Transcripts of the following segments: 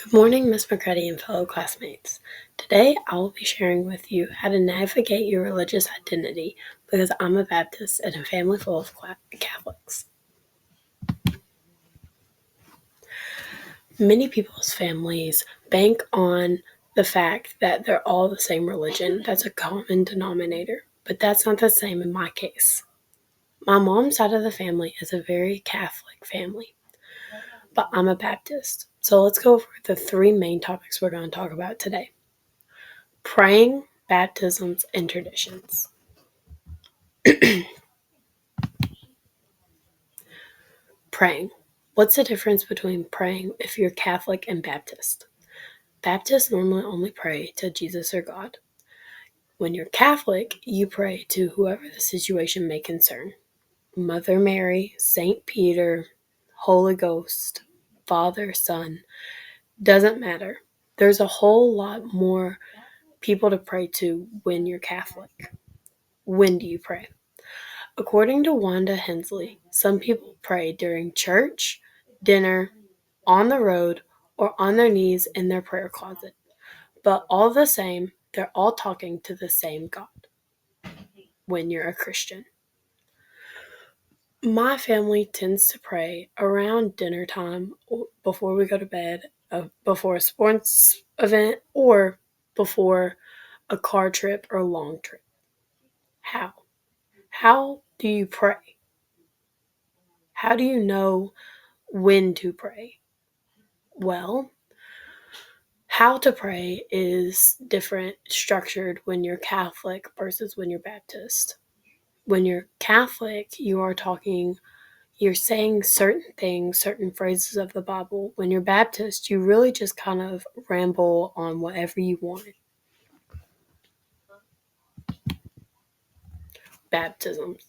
Good morning, Miss McCready and fellow classmates. Today I will be sharing with you how to navigate your religious identity because I'm a Baptist in a family full of Catholics. Many people's families bank on the fact that they're all the same religion. That's a common denominator, but that's not the same in my case. My mom's side of the family is a very Catholic family, but I'm a Baptist. So let's go over the three main topics we're going to talk about today. Praying, baptisms, and traditions. Praying. What's the difference between praying if you're Catholic and Baptist? Baptists normally only pray to Jesus or God. When you're Catholic, you pray to whoever the situation may concern. Mother Mary, Saint Peter, Holy Ghost, Father, Son, doesn't matter. There's a whole lot more people to pray to when you're Catholic. When do you pray? According to Wanda Hensley, some people pray during church, dinner, on the road, or on their knees in their prayer closet. But all the same, they're all talking to the same God when you're a Christian. My family tends to pray around dinner time, before we go to bed, before a sports event, or before a car trip or long trip. How? How do you pray? How do you know when to pray? Well, how to pray is different structured when you're Catholic versus when you're Baptist. When you're Catholic, you're saying certain things, certain phrases of the Bible. When you're Baptist, you really just kind of ramble on whatever you want. Baptisms.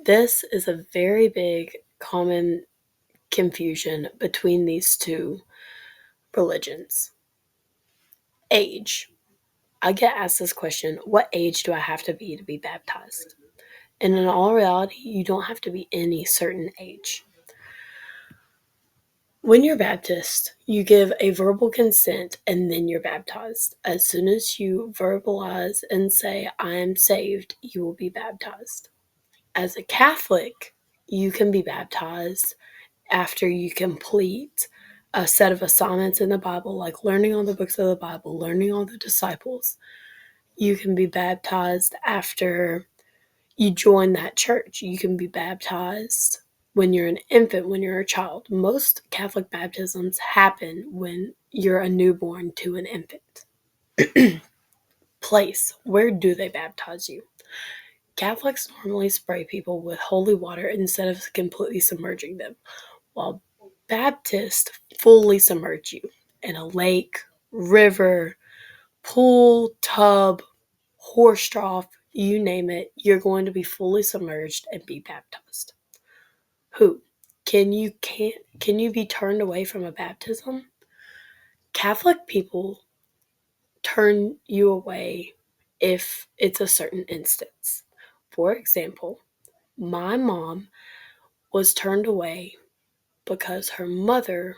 This is a very big common confusion between these two religions. Age. I get asked this question, what age do I have to be baptized? And in all reality, you don't have to be any certain age. When you're Baptist, you give a verbal consent and then you're baptized. As soon as you verbalize and say, I am saved, you will be baptized. As a Catholic, you can be baptized after you complete a set of assignments in the Bible, like learning all the books of the Bible, learning all the disciples. You can be baptized after you join that church. You can be baptized when you're an infant, when you're a child. Most Catholic baptisms happen when you're a newborn to an infant. Place. Where do they baptize you? Catholics normally spray people with holy water instead of completely submerging them, while Baptists fully submerge you in a lake, river, pool, tub, horse trough, you name it, you're going to be fully submerged and be baptized. Who? Can you be turned away from a baptism? Catholic people turn you away if it's a certain instance. For example, my mom was turned away because her mother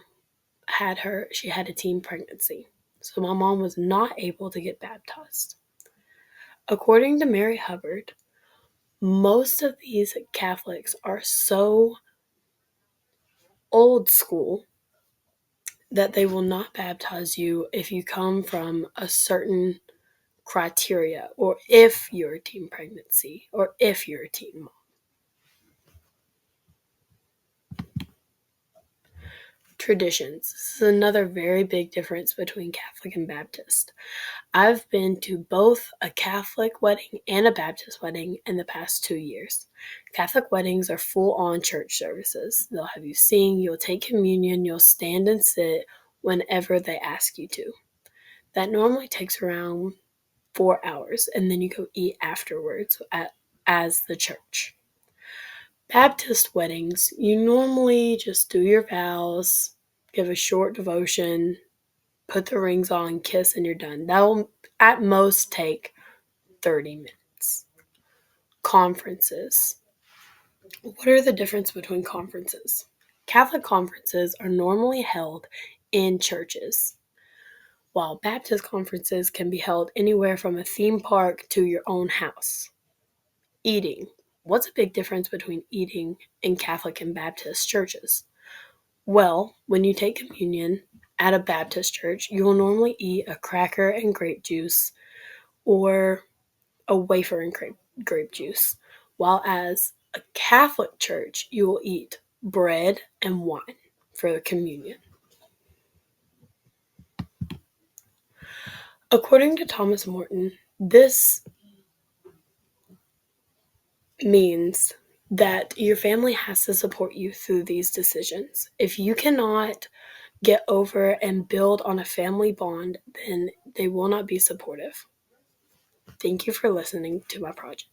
she had a teen pregnancy. So my mom was not able to get baptized. According to Mary Hubbard, most of these Catholics are so old school that they will not baptize you if you come from a certain criteria, or if you're a teen pregnancy, or if you're a teen mom. Traditions. This is another very big difference between Catholic and Baptist. I've been to both a Catholic wedding and a Baptist wedding in the past 2 years. Catholic weddings are full-on church services. They'll have you sing, you'll take communion, you'll stand and sit whenever they ask you to. That normally takes around 4 hours, and then you go eat afterwards as the church. Baptist weddings, you normally just do your vows, give a short devotion, put the rings on, kiss, and you're done. That will at most take 30 minutes. Conferences. What are the difference between conferences? Catholic conferences are normally held in churches. while Baptist conferences can be held anywhere from a theme park to your own house. Eating. What's a big difference between eating in Catholic and Baptist churches? Well, when you take communion at a Baptist church, you will normally eat a cracker and grape juice or a wafer and grape juice, while as a Catholic church, you will eat bread and wine for the communion. According to Thomas Morton, this means that your family has to support you through these decisions. If you cannot get over and build on a family bond, then they will not be supportive. Thank you for listening to my project.